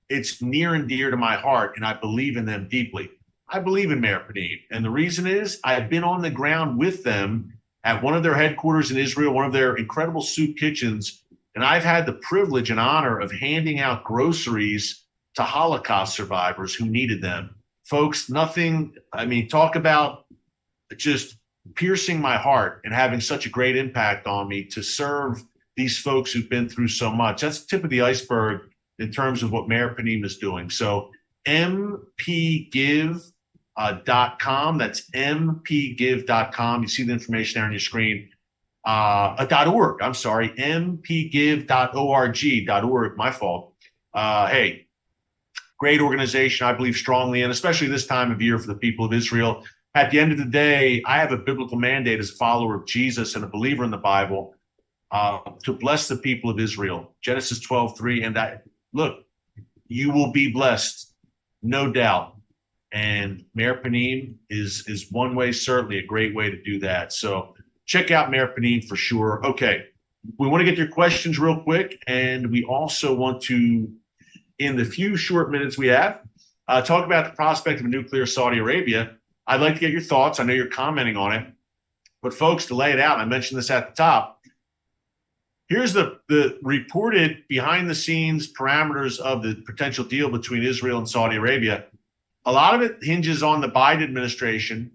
it's near and dear to my heart, and I believe in them deeply. I believe in Meir Panim. And the reason is I've been on the ground with them at one of their headquarters in Israel, one of their incredible soup kitchens. And I've had the privilege and honor of handing out groceries to Holocaust survivors who needed them. Folks, nothing, I mean, talk about just piercing my heart and having such a great impact on me to serve these folks who've been through so much. That's the tip of the iceberg in terms of what Meir Panim is doing. So mpgive.com, that's mpgive.com. You see the information there on your screen. .org, I'm sorry, mpgive.org, my fault. Hey, great organization I believe strongly in, especially this time of year for the people of Israel. At the end of the day, I have a biblical mandate as a follower of Jesus and a believer in the Bible to bless the people of Israel. Genesis 12:3, and look, you will be blessed, no doubt. And Meir Panim is one way, certainly a great way to do that. So check out Meir Panim for sure. Okay, we want to get your questions real quick, and we also want to, in the few short minutes we have, talk about the prospect of a nuclear Saudi Arabia. I'd like to get your thoughts. I know you're commenting on it. But folks, to lay it out, I mentioned this at the top, here's the reported behind-the-scenes parameters of the potential deal between Israel and Saudi Arabia. A lot of it hinges on the Biden administration,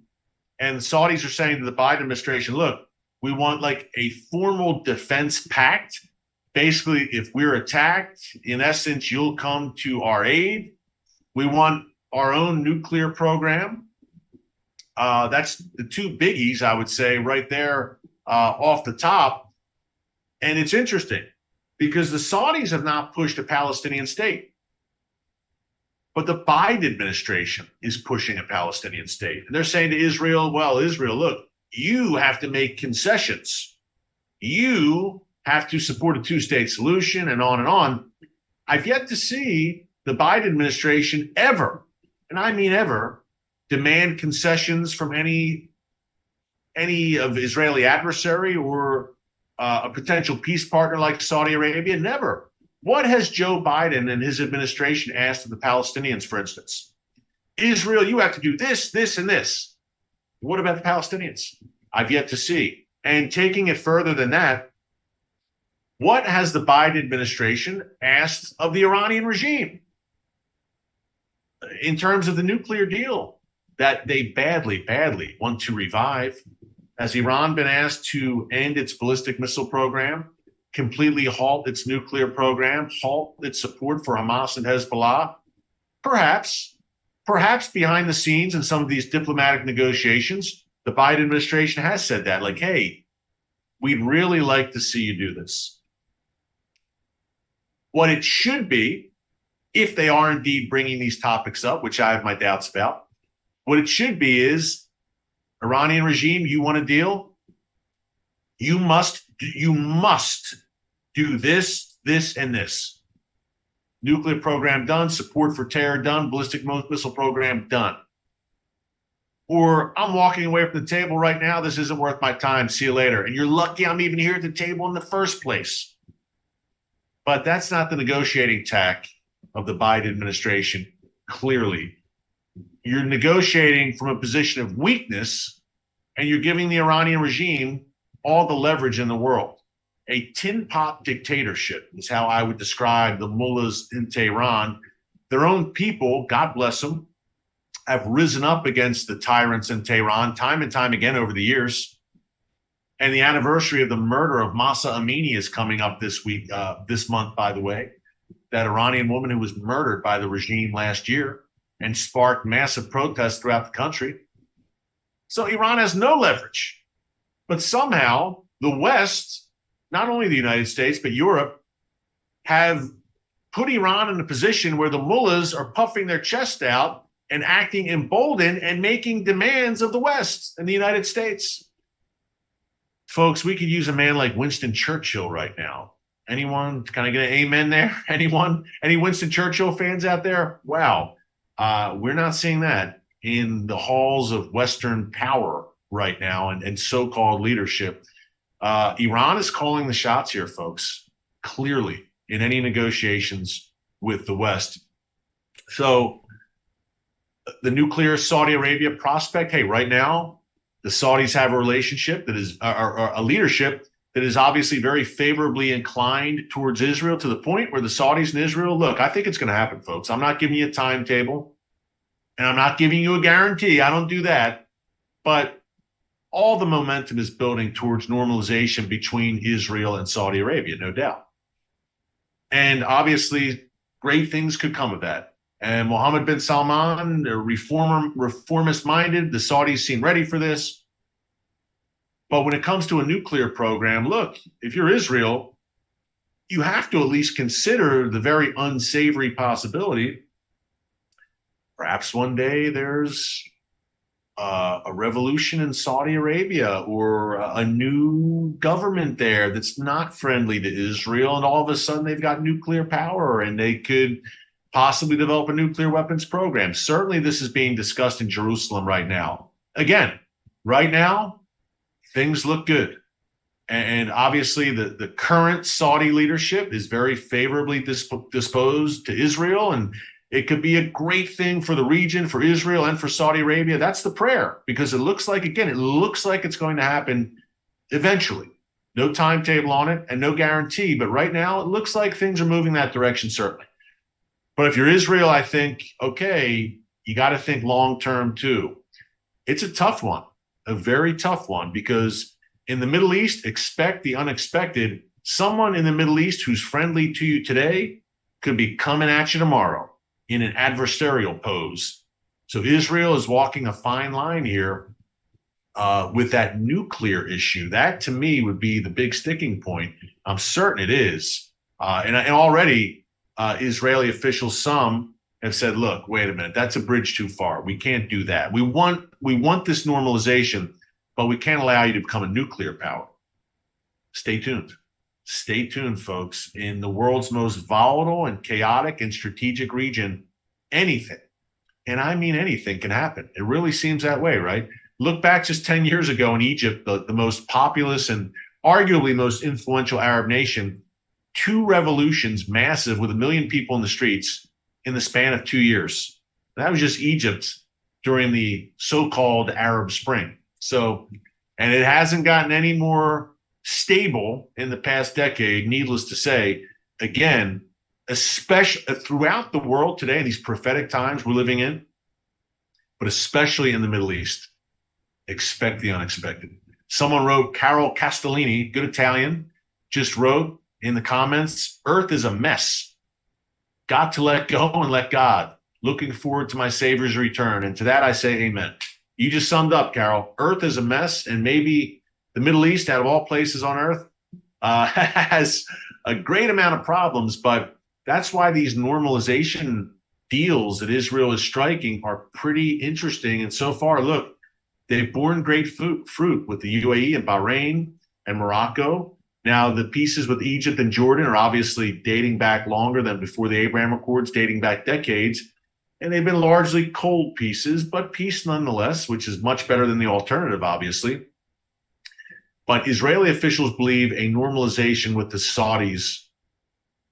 and the Saudis are saying to the Biden administration, look, we want like a formal defense pact. Basically, if we're attacked, in essence, you'll come to our aid. We want our own nuclear program. That's the two biggies, I would say, right there off the top. And it's interesting because the Saudis have not pushed a Palestinian state. But the Biden administration is pushing a Palestinian state. And they're saying to Israel, well, Israel, look, you have to make concessions. You have to support a two-state solution and on and on. I've yet to see the Biden administration ever, and I mean ever, demand concessions from any of Israeli adversary or a potential peace partner like Saudi Arabia. Never. What has Joe Biden and his administration asked of the Palestinians, for instance? Israel, you have to do this, this, and this. What about the Palestinians? I've yet to see. And taking it further than that, what has the Biden administration asked of the Iranian regime in terms of the nuclear deal that they badly, badly want to revive? Has Iran been asked to end its ballistic missile program, completely halt its nuclear program, halt its support for Hamas and Hezbollah? Perhaps behind the scenes in some of these diplomatic negotiations, the Biden administration has said that, like, hey, we'd really like to see you do this. What it should be, if they are indeed bringing these topics up, which I have my doubts about, what it should be is, Iranian regime, you want a deal? You must do this, this, and this. Nuclear program done, support for terror done, ballistic missile program done. Or I'm walking away from the table right now. This isn't worth my time. See you later. And you're lucky I'm even here at the table in the first place. But that's not the negotiating tack of the Biden administration, clearly. You're negotiating from a position of weakness, and you're giving the Iranian regime all the leverage in the world. A tin pot dictatorship is how I would describe the mullahs in Tehran. Their own people, God bless them, have risen up against the tyrants in Tehran time and time again over the years. And the anniversary of the murder of Mahsa Amini is coming up this week, this month, by the way. That Iranian woman who was murdered by the regime last year and sparked massive protests throughout the country. So Iran has no leverage. But somehow the West, not only the United States, but Europe, have put Iran in a position where the mullahs are puffing their chest out and acting emboldened and making demands of the West and the United States. Folks, we could use a man like Winston Churchill right now. Anyone? Can I get an amen there? Anyone? Any Winston Churchill fans out there? Wow. We're not seeing that in the halls of Western power right now and so-called leadership. Iran is calling the shots here, folks, clearly in any negotiations with the West. So the nuclear Saudi Arabia prospect, hey, right now, the Saudis have a relationship that is, or a leadership that is obviously very favorably inclined towards Israel, to the point where the Saudis and Israel, look, I think it's going to happen, folks. I'm not giving you a timetable, and I'm not giving you a guarantee. I don't do that. But all the momentum is building towards normalization between Israel and Saudi Arabia, no doubt. And obviously, great things could come of that. And Mohammed bin Salman, they're reformist-minded. The Saudis seem ready for this. But when it comes to a nuclear program, look, if you're Israel, you have to at least consider the very unsavory possibility. Perhaps one day there's a revolution in Saudi Arabia, or a new government there that's not friendly to Israel, and all of a sudden they've got nuclear power and they could possibly develop a nuclear weapons program. Certainly this is being discussed in Jerusalem right now. Again, right now, things look good. And obviously the current Saudi leadership is very favorably disposed to Israel, and it could be a great thing for the region, for Israel, and for Saudi Arabia. That's the prayer, because it looks like, again, it looks like it's going to happen eventually. No timetable on it and no guarantee, but right now it looks like things are moving that direction, certainly. But if you're Israel, I think, okay, you got to think long-term too. It's a tough one, a very tough one, because in the Middle East, expect the unexpected. Someone in the Middle East who's friendly to you today could be coming at you tomorrow in an adversarial pose. So Israel is walking a fine line here with that nuclear issue. That, to me, would be the big sticking point. I'm certain it is. And already Israeli officials, some have said, look, wait a minute, that's a bridge too far. We can't do that. We want this normalization, but we can't allow you to become a nuclear power. Stay tuned. Stay tuned, folks. In the world's most volatile and chaotic and strategic region, anything, and I mean anything, can happen. It really seems that way, right? Look back just 10 years ago in Egypt, the most populous and arguably most influential Arab nation, 2 revolutions, massive, with 1 million people in the streets in the span of 2 years. That was just Egypt during the so-called Arab Spring. So, and it hasn't gotten any more stable in the past decade, needless to say. Again, especially throughout the world today, in these prophetic times we're living in, but especially in the Middle East, expect the unexpected. Someone wrote, Carol Castellini, good Italian, just wrote in the comments, Earth is a mess. Got to let go and let God. Looking forward to my Savior's return. And to that I say amen. You just summed up, Carol. Earth is a mess, and maybe the Middle East, out of all places on earth, has a great amount of problems, but that's why these normalization deals that Israel is striking are pretty interesting. And so far, look, they've borne great fruit with the UAE and Bahrain and Morocco. Now, the pieces with Egypt and Jordan are obviously dating back longer than before the Abraham Accords, dating back decades. And they've been largely cold pieces, but peace nonetheless, which is much better than the alternative, obviously. But Israeli officials believe a normalization with the Saudis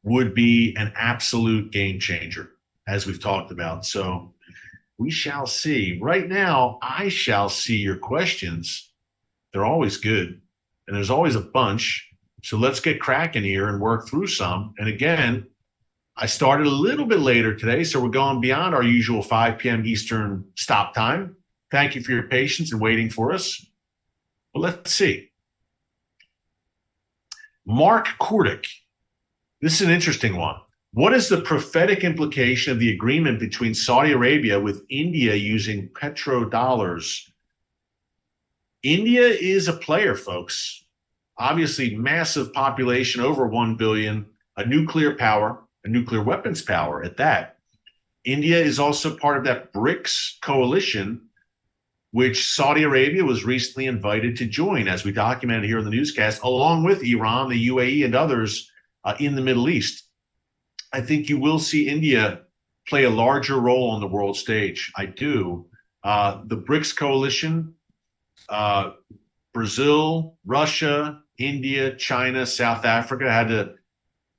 would be an absolute game changer, as we've talked about. So we shall see. Right now, I shall see your questions. They're always good, and there's always a bunch. So let's get cracking here and work through some. And again, I started a little bit later today, so we're going beyond our usual 5 p.m. Eastern stop time. Thank you for your patience and waiting for us. Well, let's see. Mark Kordick. This is an interesting one. What is the prophetic implication of the agreement between Saudi Arabia with India using petrodollars? India is a player, folks. obviously massive population, over 1 billion, a nuclear power, a nuclear weapons power at that. India is also part of that BRICS coalition, which Saudi Arabia was recently invited to join, as we documented here in the newscast, along with Iran, the UAE, and others in the Middle East. I think you will see India play a larger role on the world stage. I do. The BRICS coalition, Brazil, Russia, India, China, South Africa, I had to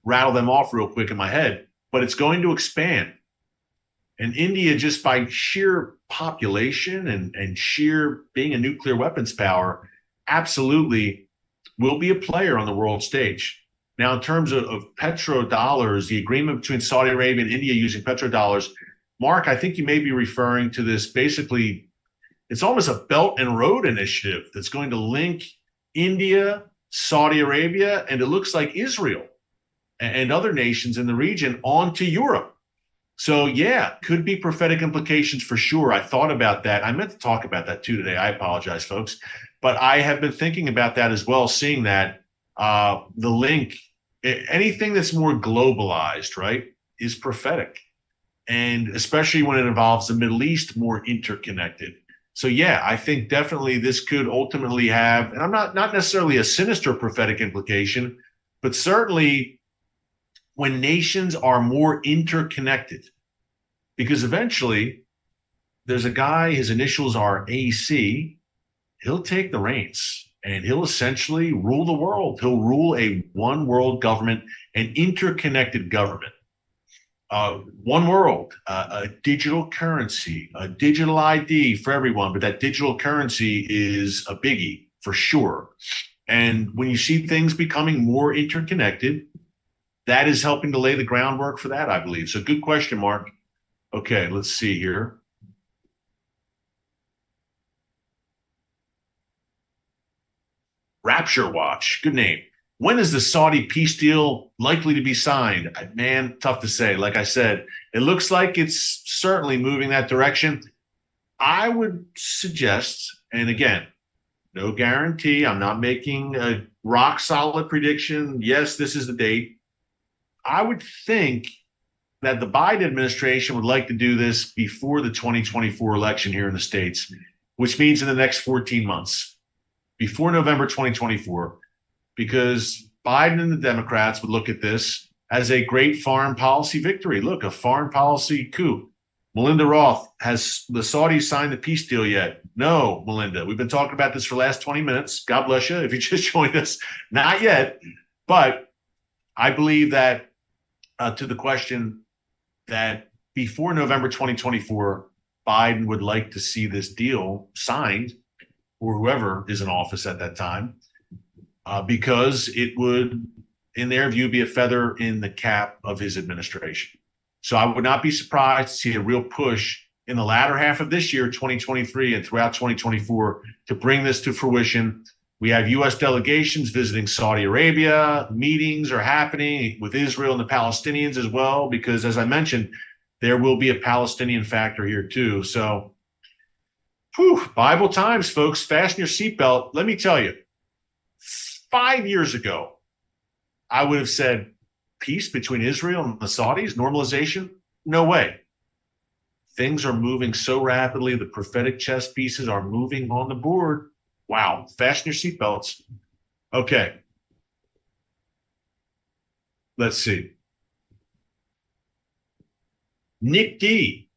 rattle them off real quick in my head, but it's going to expand. And India, just by sheer population and sheer being a nuclear weapons power, absolutely will be a player on the world stage. Now, in terms of petrodollars, the agreement between Saudi Arabia and India using petrodollars, Mark, I think you may be referring to this. Basically, it's almost a Belt and Road initiative that's going to link India, Saudi Arabia, and it looks like Israel and other nations in the region onto Europe. So, yeah, could be prophetic implications for sure. I thought about that. I meant to talk about that too today. I apologize, folks. But I have been thinking about that as well, seeing that the link, anything that's more globalized, right, is prophetic. And especially when it involves the Middle East, more interconnected. So, yeah, I think definitely this could ultimately have, and I'm not necessarily a sinister prophetic implication, but certainly when nations are more interconnected, because eventually there's a guy, his initials are AC, he'll take the reins and he'll essentially rule the world. He'll rule a one world government, an interconnected government. One world, a digital currency, a digital ID for everyone, but that digital currency is a biggie for sure. And when you see things becoming more interconnected, that is helping to lay the groundwork for that, I believe. So good question, Mark. Okay, let's see here. Rapture Watch, good name. When is the Saudi peace deal likely to be signed? Man, tough to say. Like I said, it looks like it's certainly moving that direction. I would suggest, and again, no guarantee, I'm not making a rock solid prediction. Yes, this is the date. I would think that the Biden administration would like to do this before the 2024 election here in the States, which means in the next 14 months, before November 2024, because Biden and the Democrats would look at this as a great foreign policy victory. Look, a foreign policy coup. Melinda Roth, has the Saudis signed the peace deal yet? No, Melinda. We've been talking about this for the last 20 minutes. God bless you if you just joined us. Not yet. But I believe that to the question that before November 2024, Biden would like to see this deal signed, or whoever is in office at that time, because it would, in their view, be a feather in the cap of his administration. So I would not be surprised to see a real push in the latter half of this year, 2023, and throughout 2024 to bring this to fruition. We have U.S. delegations visiting Saudi Arabia. Meetings are happening with Israel and the Palestinians as well, because, as I mentioned, there will be a Palestinian factor here too. So, Bible times, folks. Fasten your seatbelt. Let me tell you, 5 years ago, I would have said peace between Israel and the Saudis, normalization. No way. Things are moving so rapidly. The prophetic chess pieces are moving on the board. Wow. Fasten your seatbelts. Okay. Let's see. Nick D,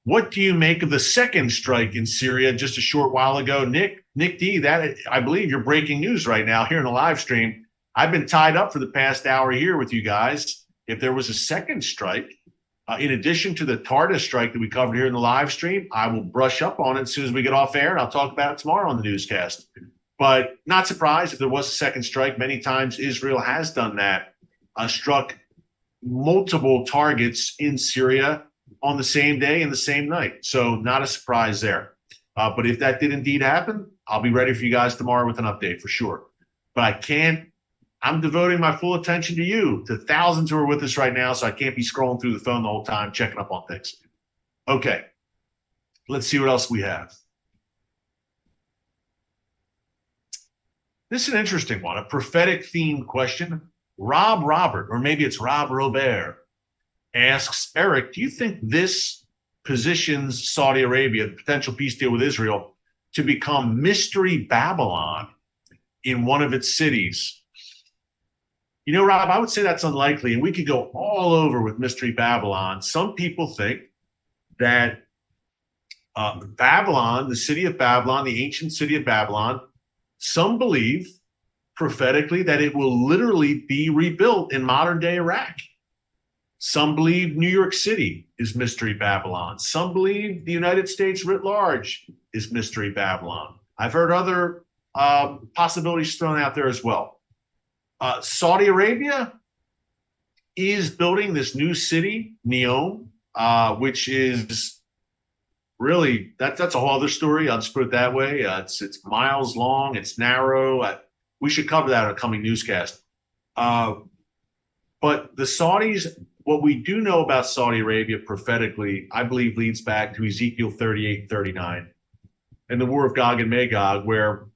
what do you make of the second strike in Syria just a short while ago? Nick D, that I believe you're breaking news right now here in the live stream. I've been tied up for the past hour here with you guys. If there was a second strike, in addition to the TARDIS strike that we covered here in the live stream, I will brush up on it as soon as we get off air, and I'll talk about it tomorrow on the newscast. But not surprised if there was a second strike. Many times Israel has done that, struck multiple targets in Syria on the same day and the same night. So not a surprise there. But if that did indeed happen, I'll be ready for you guys tomorrow with an update for sure. But I'm devoting my full attention to you, to thousands who are with us right now, so I can't be scrolling through the phone the whole time, checking up on things. Okay, let's see what else we have. This is an interesting one, a prophetic themed question. Rob Robert, or maybe it's Rob Robert, asks, Eric, do you think this positions Saudi Arabia, the potential peace deal with Israel, to become Mystery Babylon in one of its cities? You know, Rob, I would say that's unlikely, and we could go all over with Mystery Babylon. Some people think that Babylon, the city of Babylon, the ancient city of Babylon, some believe prophetically that it will literally be rebuilt in modern day Iraq. Some believe New York City is Mystery Babylon. Some believe the United States writ large is Mystery Babylon. I've heard other possibilities thrown out there as well. Saudi Arabia is building this new city, Neom, which is really, that's a whole other story. I'll just put it that way. It's miles long. It's narrow. We should cover that on a coming newscast. But the Saudis, what we do know about Saudi Arabia prophetically, I believe leads back to Ezekiel 38-39 and the war of Gog and Magog, where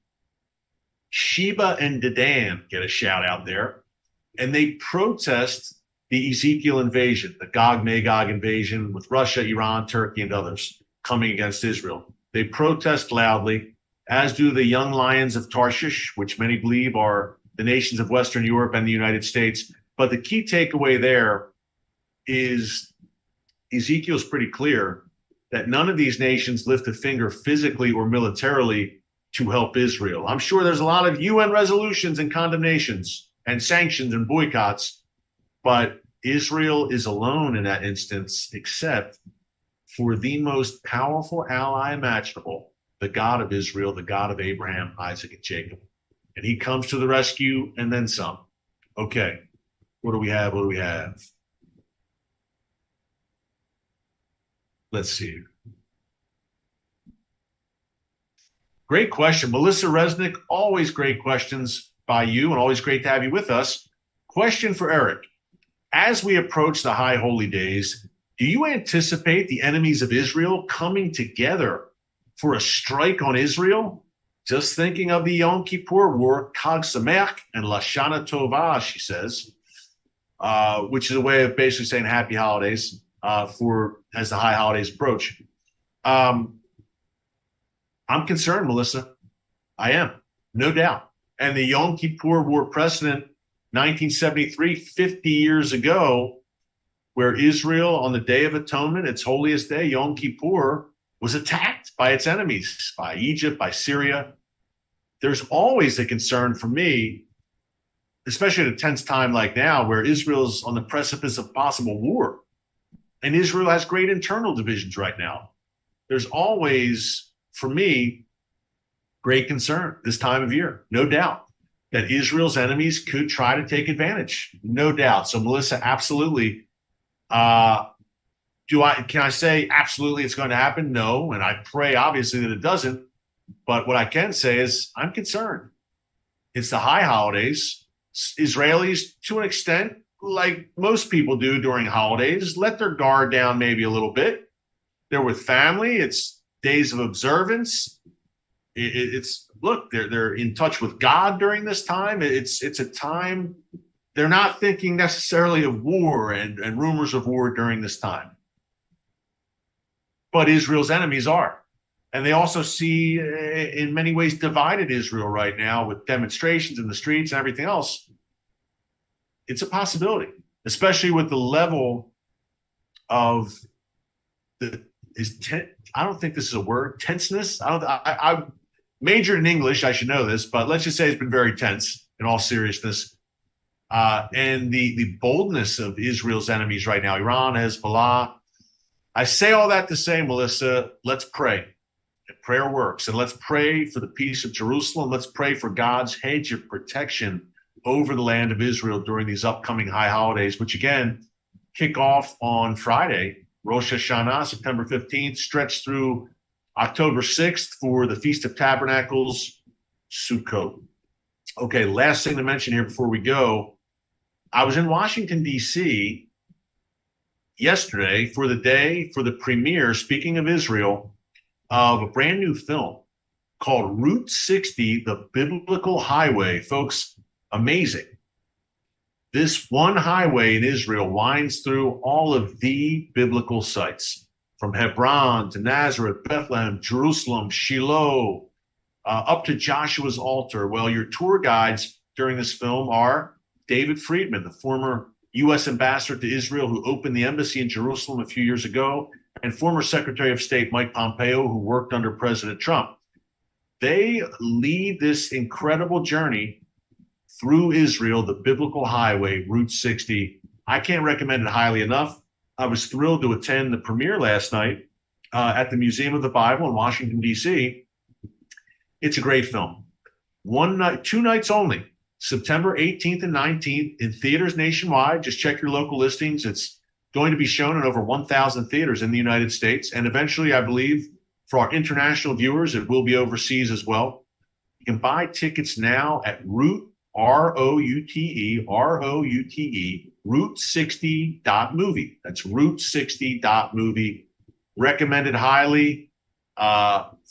Sheba and Dedan get a shout out there, and they protest the Ezekiel invasion, the Gog-Magog invasion with Russia, Iran, Turkey, and others coming against Israel. They protest loudly, as do the young lions of Tarshish, which many believe are the nations of Western Europe and the United States. But the key takeaway there is Ezekiel's pretty clear that none of these nations lift a finger physically or militarily to help Israel. I'm sure there's a lot of UN resolutions and condemnations and sanctions and boycotts, but Israel is alone in that instance, except for the most powerful ally imaginable, the God of Israel, the God of Abraham, Isaac, and Jacob. And he comes to the rescue and then some. Okay, what do we have? What do we have? Let's see. Great question. Melissa Resnick, always great questions by you and always great to have you with us. Question for Eric. As we approach the high holy days, do you anticipate the enemies of Israel coming together for a strike on Israel? Just thinking of the Yom Kippur War, Chag Sameach and Lashana Tova, she says, which is a way of basically saying happy holidays as the high holidays approach. I'm concerned, Melissa. I am, no doubt. And the Yom Kippur War precedent, 1973, 50 years ago, where Israel, on the Day of Atonement, its holiest day, Yom Kippur, was attacked by its enemies, by Egypt, by Syria. There's always a concern for me, especially at a tense time like now, where Israel's on the precipice of possible war. And Israel has great internal divisions right now. There's always, for me, great concern this time of year, no doubt, that Israel's enemies could try to take advantage, no doubt. So, Melissa, absolutely. Can I say absolutely it's going to happen? No, and I pray obviously that it doesn't. But what I can say is I'm concerned. It's the high holidays. Israelis, to an extent, like most people do during holidays, let their guard down maybe a little bit. They're with family. It's days of observance. They're in touch with God during this time. It's a time they're not thinking necessarily of war and rumors of war during this time. But Israel's enemies are. And they also see, in many ways, divided Israel right now with demonstrations in the streets and everything else. It's a possibility, especially with the level of I don't think this is a word, tenseness. I majored in English, I should know this, but let's just say it's been very tense in all seriousness. And the boldness of Israel's enemies right now, Iran, Hezbollah. I say all that to say, Melissa, let's pray. Prayer works. And let's pray for the peace of Jerusalem. Let's pray for God's hedge of protection over the land of Israel during these upcoming high holidays, which again kick off on Friday, Rosh Hashanah, September 15th, stretch through October 6th for the Feast of Tabernacles, Sukkot. Okay, last thing to mention here before we go. I was in Washington, D.C. yesterday for the premiere, speaking of Israel, of a brand new film called Route 60, the Biblical Highway. Folks, amazing. This one highway in Israel winds through all of the biblical sites, from Hebron to Nazareth, Bethlehem, Jerusalem, Shiloh, up to Joshua's altar. Well, your tour guides during this film are David Friedman, the former U.S. ambassador to Israel who opened the embassy in Jerusalem a few years ago, and former Secretary of State Mike Pompeo, who worked under President Trump. They lead this incredible journey through Israel, the biblical highway, Route 60. I can't recommend it highly enough. I was thrilled to attend the premiere last night at the Museum of the Bible in Washington, D.C. It's a great film. One night, 2 nights only, September 18th and 19th in theaters nationwide. Just check your local listings. It's going to be shown in over 1,000 theaters in the United States. And eventually, I believe, for our international viewers, it will be overseas as well. You can buy tickets now at Route, R-O-U-T-E, Route60.movie. That's Route60.movie. Recommended highly.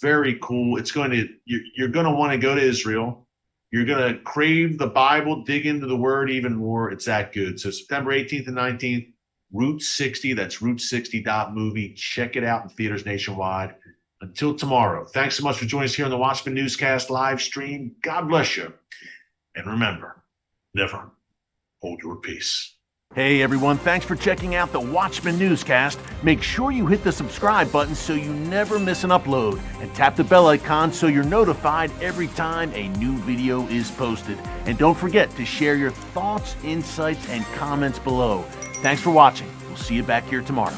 Very cool. You're going to want to go to Israel. You're going to crave the Bible, dig into the word even more. It's that good. So September 18th and 19th, Route 60. That's Route60.movie. Check it out in theaters nationwide. Until tomorrow, thanks so much for joining us here on the Watchman Newscast live stream. God bless you. And remember, never hold your peace. Hey everyone, thanks for checking out the Watchman Newscast. Make sure you hit the subscribe button so you never miss an upload, and tap the bell icon so you're notified every time a new video is posted. And don't forget to share your thoughts, insights, and comments below. Thanks for watching. We'll see you back here tomorrow.